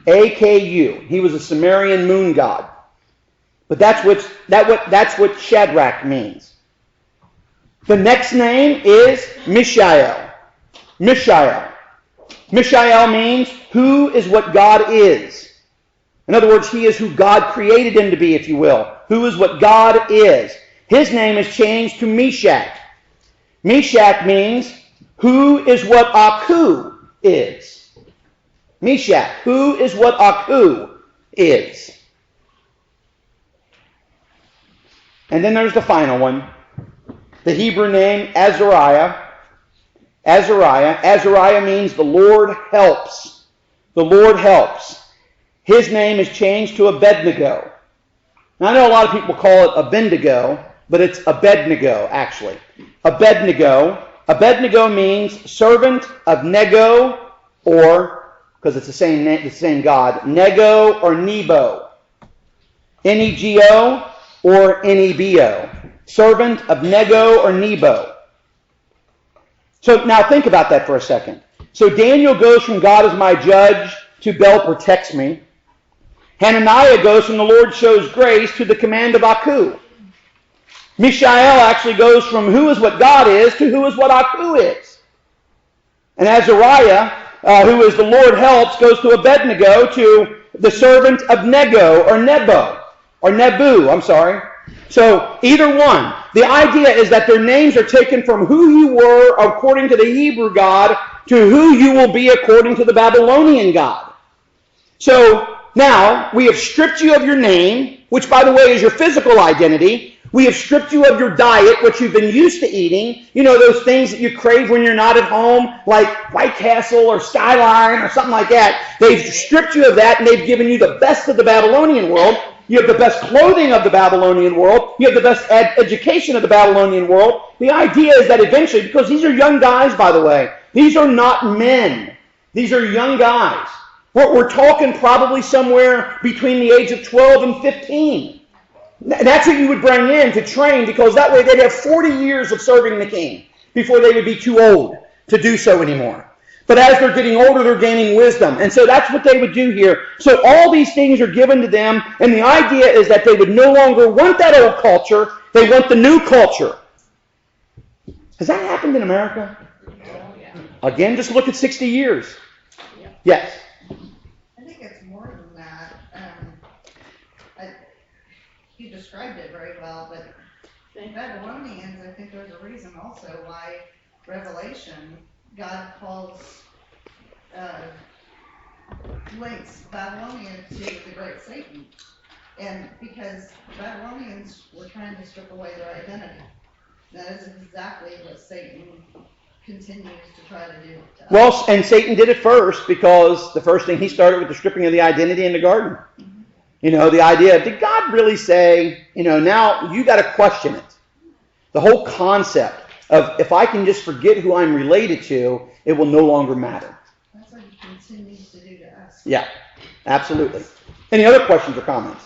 A-K-U. He was a Sumerian moon god. But that's what Shadrach means. The next name is Mishael. Mishael means who is what God is. In other words, he is who God created him to be, if you will. Who is what God is. His name is changed to Meshach. Meshach means who is what Aku is. Meshach, who is what Aku is. And then there's the final one. The Hebrew name, Azariah. Azariah means the Lord helps. The Lord helps. His name is changed to Abednego. Now, I know a lot of people call it Abednego, but it's Abednego, actually. Abednego means servant of Nego, or, because it's the same God, Nego or Nebo. N-E-G-O or N-E-B-O. Servant of Nego or Nebo. So now think about that for a second. So Daniel goes from God as my judge to Bel protects me. Hananiah goes from the Lord shows grace to the command of Aku. Mishael actually goes from who is what God is to who is what Aku is. And Azariah, who is the Lord helps, goes to Abednego to the servant of Nego or Nebo. Or Nebu, I'm sorry. So either one. The idea is that their names are taken from who you were according to the Hebrew God to who you will be according to the Babylonian God. So now, we have stripped you of your name, which, by the way, is your physical identity. We have stripped you of your diet, which you've been used to eating. You know, those things that you crave when you're not at home, like White Castle or Skyline or something like that. They've stripped you of that, and they've given you the best of the Babylonian world. You have the best clothing of the Babylonian world. You have the best education of the Babylonian world. The idea is that eventually, because these are young guys, by the way, these are not men. These are young guys. We're talking probably somewhere between the age of 12 and 15. That's what you would bring in to train, because that way they'd have 40 years of serving the king before they would be too old to do so anymore. But as they're getting older, they're gaining wisdom. And so that's what they would do here. So all these things are given to them, and the idea is that they would no longer want that old culture. They want the new culture. Has that happened in America? Again, just look at 60 years. Yes. You described it very well, but The Babylonians, I think there's a reason also why Revelation, God calls, links Babylonian to the great Satan. And because the Babylonians were trying to strip away their identity. That is exactly what Satan continues to try to do to us. Well, and Satan did it first because the first thing he started with the stripping of the identity in the garden. You know, the idea of, did God really say, now you got to question it. The whole concept of if I can just forget who I'm related to, it will no longer matter. That's what he continues to do to us. Yeah, absolutely. Any other questions or comments?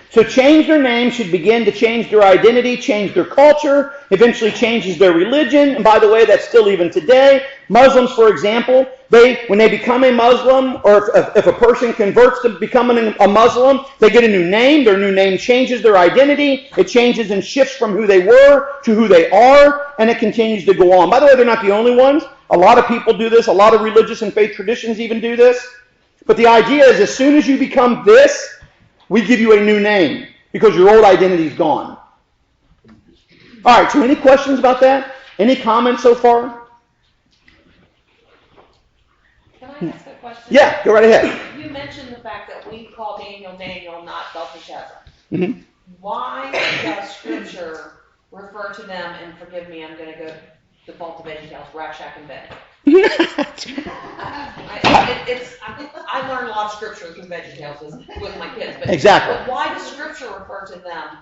So change their name should begin to change their identity, change their culture, eventually changes their religion. And by the way, that's still even today. Muslims, for example, when they become a Muslim, or if a person converts to becoming a Muslim, they get a new name. Their new name changes their identity. It changes and shifts from who they were to who they are, and it continues to go on. By the way, they're not the only ones. A lot of people do this. A lot of religious and faith traditions even do this. But the idea is as soon as you become this, we give you a new name because your old identity is gone. All right, so any questions about that? Any comments so far? Can I ask a question? Yeah, go right ahead. You mentioned the fact that we call Daniel Daniel, not Belteshazzar. Mm-hmm. Why does Scripture refer to them, and forgive me, I'm going to go default to VeggieTales, Rack, Shack, and Bed? I learned a lot of Scripture through VeggieTales with my kids. But, Exactly. But why does Scripture refer to them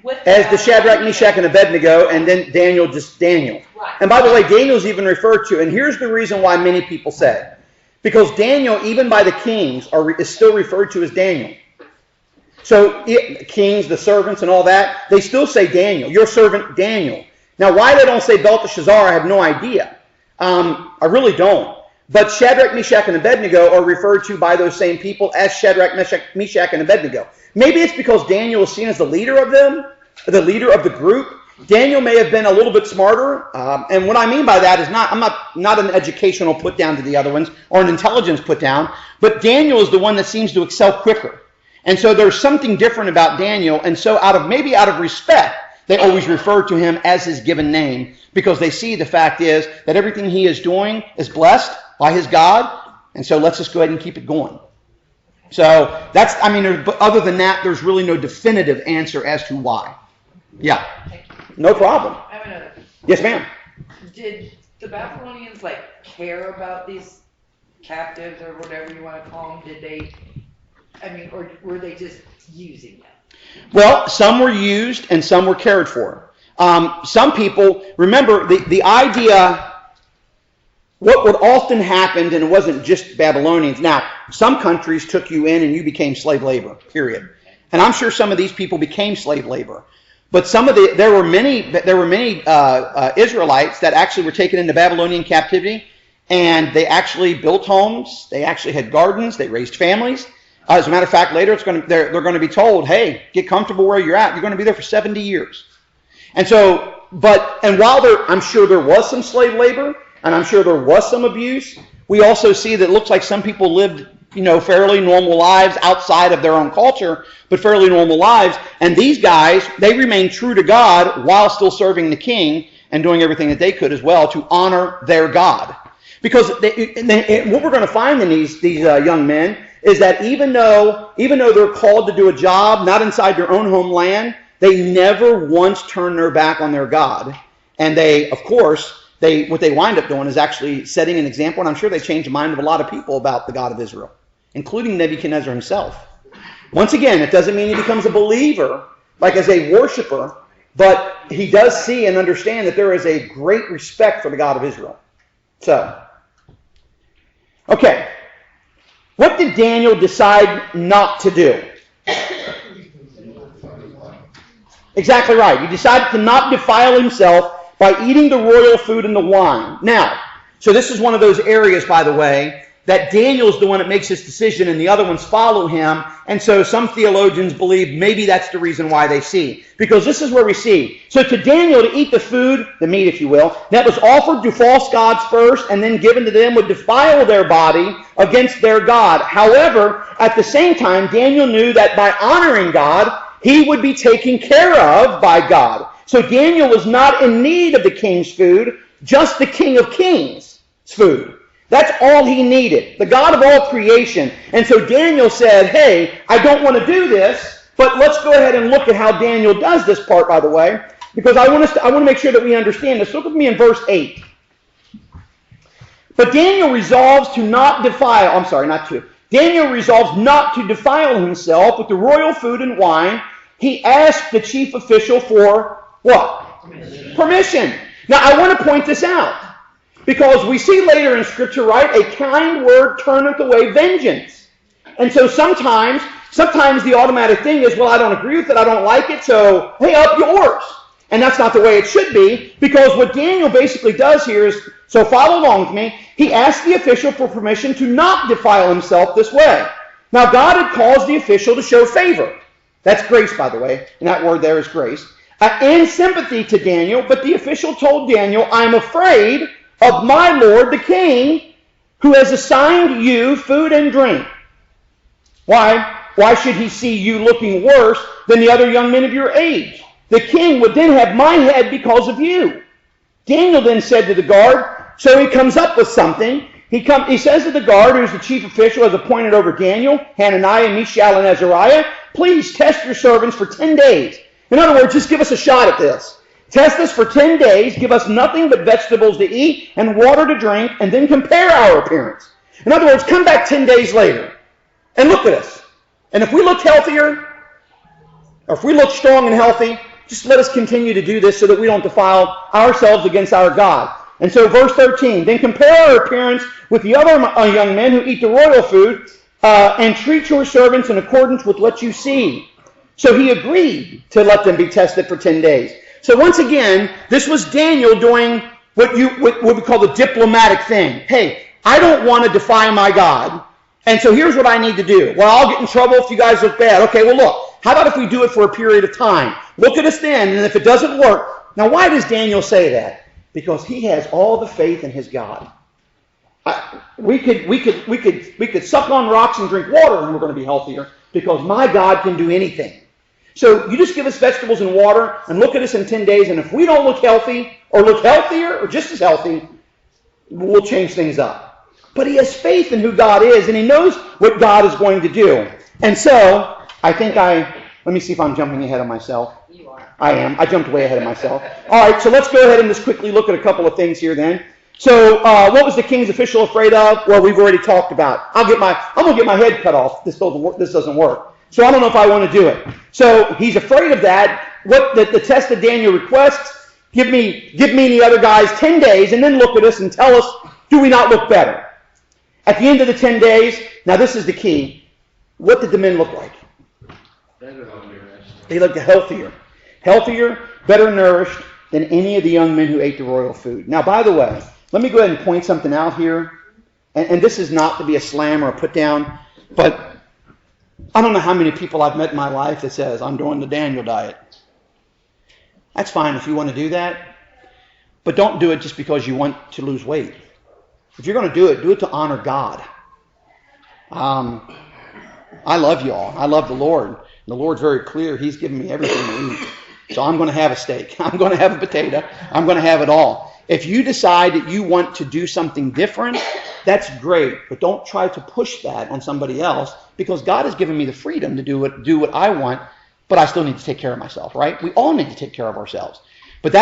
with As the Shadrach, Meshach, and Abednego, and then Daniel, just Daniel. Right. And by the way, Daniel's even referred to, and here's the reason why many people say. Because Daniel, even by the kings, is still referred to as Daniel. So kings, the servants, and all that, they still say Daniel, your servant Daniel. Now, why they don't say Belteshazzar, I have no idea. I really don't. But Shadrach, Meshach, and Abednego are referred to by those same people as Shadrach, Meshach, and Abednego. Maybe it's because Daniel is seen as the leader of them, the leader of the group. Daniel may have been a little bit smarter. And what I mean by that is I'm not an educational put down to the other ones or an intelligence put down. But Daniel is the one that seems to excel quicker. And so there's something different about Daniel. And so out of respect, they always refer to him as his given name because they see the fact is that everything he is doing is blessed by his God. And so let's just go ahead and keep it going. So other than that, there's really no definitive answer as to why. Yeah. No problem. I have another. Yes, ma'am. Did the Babylonians care about these captives or whatever you want to call them? Did they, or were they just using them? Well, some were used and some were cared for. Some people, remember the idea, what would often happen, and it wasn't just Babylonians. Now, some countries took you in and you became slave labor, period. And I'm sure some of these people became slave labor. But there were many Israelites that actually were taken into Babylonian captivity, and they actually built homes, they actually had gardens, they raised families. As a matter of fact, later they're going to be told, hey, get comfortable where you're at. You're going to be there for 70 years. And so, while I'm sure there was some slave labor, and I'm sure there was some abuse, we also see that it looks like some people lived, fairly normal lives outside of their own culture, but fairly normal lives. And these guys, they remained true to God while still serving the king and doing everything that they could as well to honor their God. Because what we're going to find in these young men is that even though they're called to do a job not inside their own homeland, they never once turn their back on their God. And they, of course, what they wind up doing is actually setting an example, and I'm sure they changed the mind of a lot of people about the God of Israel, including Nebuchadnezzar himself. Once again, it doesn't mean he becomes a believer, like as a worshiper, but he does see and understand that there is a great respect for the God of Israel. So, okay. What did Daniel decide not to do? Exactly right. He decided to not defile himself by eating the royal food and the wine. Now, so this is one of those areas, by the way, that Daniel's the one that makes this decision and the other ones follow him. And so some theologians believe maybe that's the reason why they see. Because this is where we see. So to Daniel to eat the food, the meat if you will, that was offered to false gods first and then given to them would defile their body against their God. However, at the same time, Daniel knew that by honoring God, he would be taken care of by God. So Daniel was not in need of the king's food, just the King of Kings' food. That's all he needed, the God of all creation. And so Daniel said, hey, I don't want to do this, but let's go ahead and look at how Daniel does this part, by the way, because I want to make sure that we understand this. Look with me in verse 8. But Daniel resolves to not defile, Daniel resolves not to defile himself with the royal food and wine. He asked the chief official for what? Permission. Now, I want to point this out, because we see later in Scripture, right, a kind word turneth away vengeance. And so sometimes the automatic thing is, well, I don't agree with it, I don't like it, so, hey, up yours. And that's not the way it should be, because what Daniel basically does here is, so follow along with me, he asked the official for permission to not defile himself this way. Now, God had caused the official to show favor. That's grace, by the way, and that word there is grace. And sympathy to Daniel, but the official told Daniel, I'm afraid of my lord the king, who has assigned you food and drink. Why? Why should he see you looking worse than the other young men of your age? The king would then have my head because of you. Daniel then said to the guard, so he comes up with something. He says to the guard, who's the chief official, has appointed over Daniel, Hananiah, Mishael, and Azariah, please test your servants for 10 days. In other words, just give us a shot at this. Test us for 10 days, give us nothing but vegetables to eat and water to drink, and then compare our appearance. In other words, come back 10 days later and look at us. And if we look healthier, or if we look strong and healthy, just let us continue to do this so that we don't defile ourselves against our God. And so verse 13, then compare our appearance with the other young men who eat the royal food, and treat your servants in accordance with what you see. So he agreed to let them be tested for 10 days. So once again, this was Daniel doing what we call the diplomatic thing. Hey, I don't want to defy my God, and so here's what I need to do. Well, I'll get in trouble if you guys look bad. Okay, well look, how about if we do it for a period of time? Look at us then, and if it doesn't work. Now why does Daniel say that? Because he has all the faith in his God. We could suck on rocks and drink water and we're going to be healthier, because my God can do anything. So you just give us vegetables and water and look at us in 10 days, and if we don't look healthy or look healthier or just as healthy, we'll change things up. But he has faith in who God is, and he knows what God is going to do. And so I think let me see if I'm jumping ahead of myself. You are. I am. I jumped way ahead of myself. All right, so let's go ahead and just quickly look at a couple of things here then. So what was the king's official afraid of? Well, we've already talked about. I'm going to get my head cut off. This doesn't work. So I don't know if I want to do it. So he's afraid of that. What the test that Daniel requests, give me and the other guys 10 days, and then look at us and tell us, do we not look better? At the end of the 10 days, now this is the key, what did the men look like? They looked healthier, better nourished than any of the young men who ate the royal food. Now, by the way, let me go ahead and point something out here. And this is not to be a slam or a put down, but I don't know how many people I've met in my life that says, I'm doing the Daniel diet. That's fine if you want to do that, but don't do it just because you want to lose weight. If you're going to do it to honor God. I love you all. I love the Lord. The Lord's very clear. He's given me everything to eat. So I'm going to have a steak. I'm going to have a potato. I'm going to have it all. If you decide that you want to do something different, that's great. But don't try to push that on somebody else, because God has given me the freedom to do what I want, but I still need to take care of myself, right? We all need to take care of ourselves. But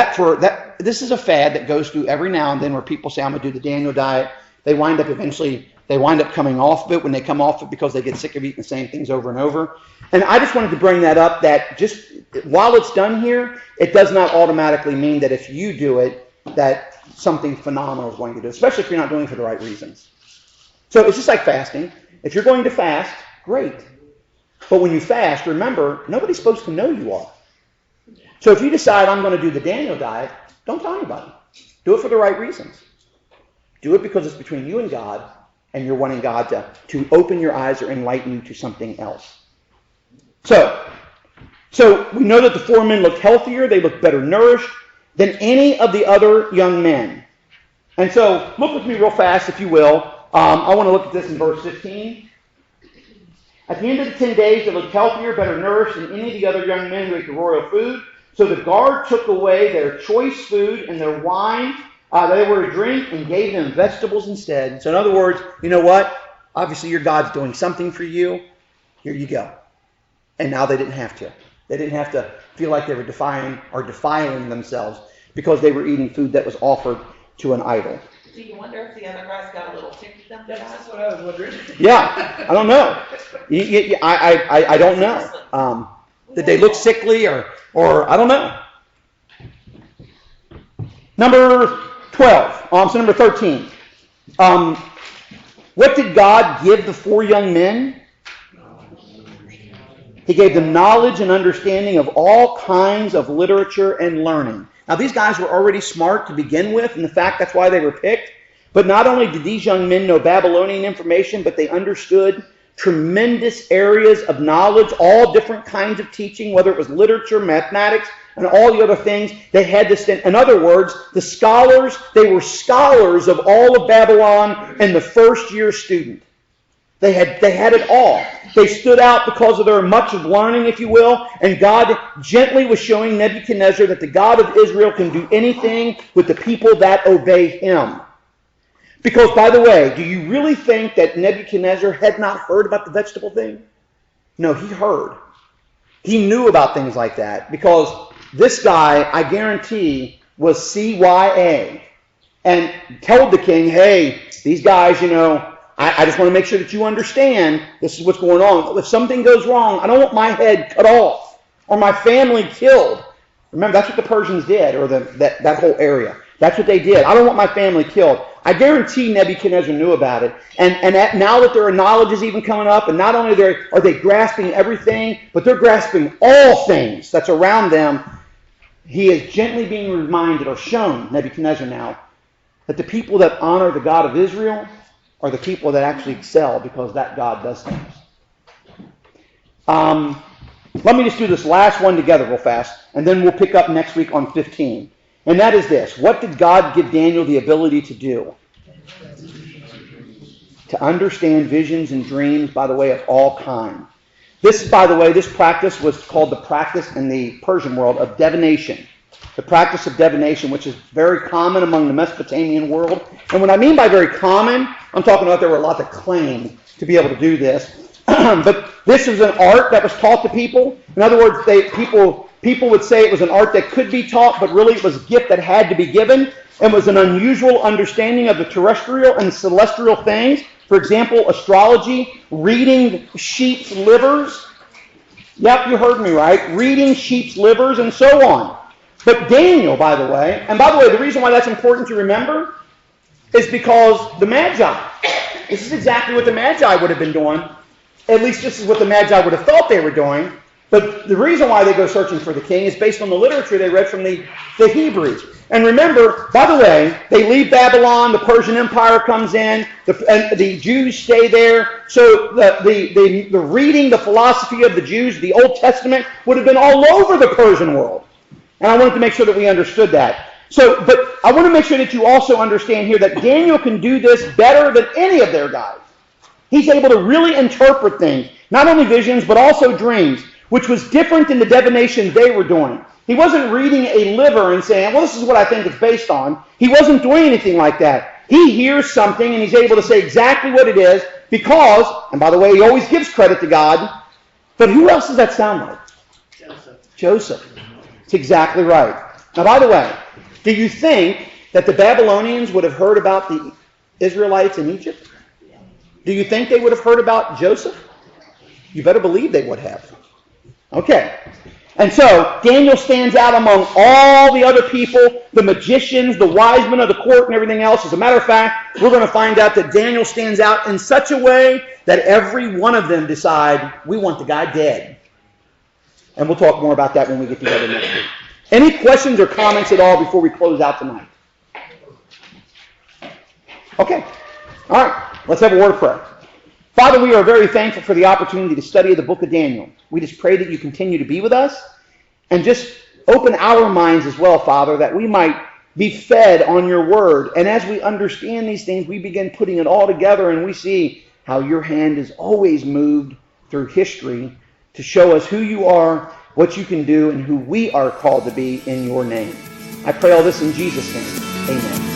this is a fad that goes through every now and then, where people say, I'm going to do the Daniel diet. They wind up coming off of it when they come off it, because they get sick of eating the same things over and over. And I just wanted to bring that up, that just while it's done here, it does not automatically mean that if you do it, that something phenomenal is going to do, especially if you're not doing it for the right reasons. So it's just like fasting. If you're going to fast, great. But when you fast, remember, nobody's supposed to know you are. So if you decide, I'm going to do the Daniel diet, don't tell anybody. Do it for the right reasons. Do it because it's between you and God, and you're wanting God to open your eyes or enlighten you to something else. So we know that the 4 men looked healthier, they looked better nourished than any of the other young men. And so look with me real fast, if you will. I want to look at this in verse 15. At the end of the 10 days, they looked healthier, better nourished than any of the other young men who ate the royal food. So the guard took away their choice food and their wine that they were to drink and gave them vegetables instead. So in other words, you know what? Obviously your God's doing something for you. Here you go. And now they didn't have to. They didn't have to feel like they were defiling themselves because they were eating food that was offered to an idol. Do you wonder if the other guys got a little ticked them? That's what I was wondering. Yeah, I don't know. I don't know. Did they look sickly or I don't know. Number 12. So number 13. What did God give the 4 young men? He gave them knowledge and understanding of all kinds of literature and learning. Now, these guys were already smart to begin with, and in fact, that's why they were picked. But not only did these young men know Babylonian information, but they understood tremendous areas of knowledge, all different kinds of teaching, whether it was literature, mathematics, and all the other things. They had this. In other words, the scholars, they were scholars of all of Babylon and the first-year student. They had it all. They stood out because of their much of learning, if you will, and God gently was showing Nebuchadnezzar that the God of Israel can do anything with the people that obey him. Because, by the way, do you really think that Nebuchadnezzar had not heard about the vegetable thing? No, he heard. He knew about things like that because this guy, I guarantee, was CYA and told the king, hey, these guys, I just want to make sure that you understand this is what's going on. If something goes wrong, I don't want my head cut off or my family killed. Remember, that's what the Persians did, or that whole area. That's what they did. I don't want my family killed. I guarantee Nebuchadnezzar knew about it. And now that their knowledge is even coming up, and not only are they grasping everything, but they're grasping all things that's around them, he is gently being reminded, or shown, Nebuchadnezzar now, that the people that honor the God of Israel are the people that actually excel because that God does things. Let me just do this last one together real fast, and then we'll pick up next week on 15. And that is this. What did God give Daniel the ability to do? To understand visions and dreams, by the way, of all kind. This, by the way, this practice was called the practice in the Persian world of divination. The practice of divination, which is very common among the Mesopotamian world. And what I mean by very common, I'm talking about there were a lot that claimed to be able to do this. But this was an art that was taught to people. In other words, people would say it was an art that could be taught, but really it was a gift that had to be given. It was an unusual understanding of the terrestrial and celestial things. For example, astrology, reading sheep's livers. Yep, you heard me right. Reading sheep's livers and so on. But Daniel, by the way, the reason why that's important to remember is because the Magi, this is exactly what the Magi would have been doing. At least this is what the Magi would have thought they were doing. But the reason why they go searching for the king is based on the literature they read from the Hebrews. And remember, by the way, they leave Babylon, the Persian Empire comes in, and the Jews stay there. So the reading, the philosophy of the Jews, the Old Testament, would have been all over the Persian world. And I wanted to make sure that we understood that. But I want to make sure that you also understand here that Daniel can do this better than any of their guys. He's able to really interpret things, not only visions, but also dreams, which was different than the divination they were doing. He wasn't reading a liver and saying, well, this is what I think it's based on. He wasn't doing anything like that. He hears something and he's able to say exactly what it is because, and by the way, he always gives credit to God, but who else does that sound like? Joseph. It's exactly right. Now, by the way, do you think that the Babylonians would have heard about the Israelites in Egypt? Do you think they would have heard about Joseph? You better believe they would have. Okay. And so, Daniel stands out among all the other people, the magicians, the wise men of the court, and everything else. As a matter of fact, we're going to find out that Daniel stands out in such a way that every one of them decide, we want the guy dead. And we'll talk more about that when we get together next week. Any questions or comments at all before we close out tonight? Okay. All right. Let's have a word of prayer. Father, we are very thankful for the opportunity to study the book of Daniel. We just pray that you continue to be with us and just open our minds as well, Father, that we might be fed on your word. And as we understand these things, we begin putting it all together and we see how your hand is always moved through history to show us who you are, what you can do, and who we are called to be in your name. I pray all this in Jesus' name. Amen.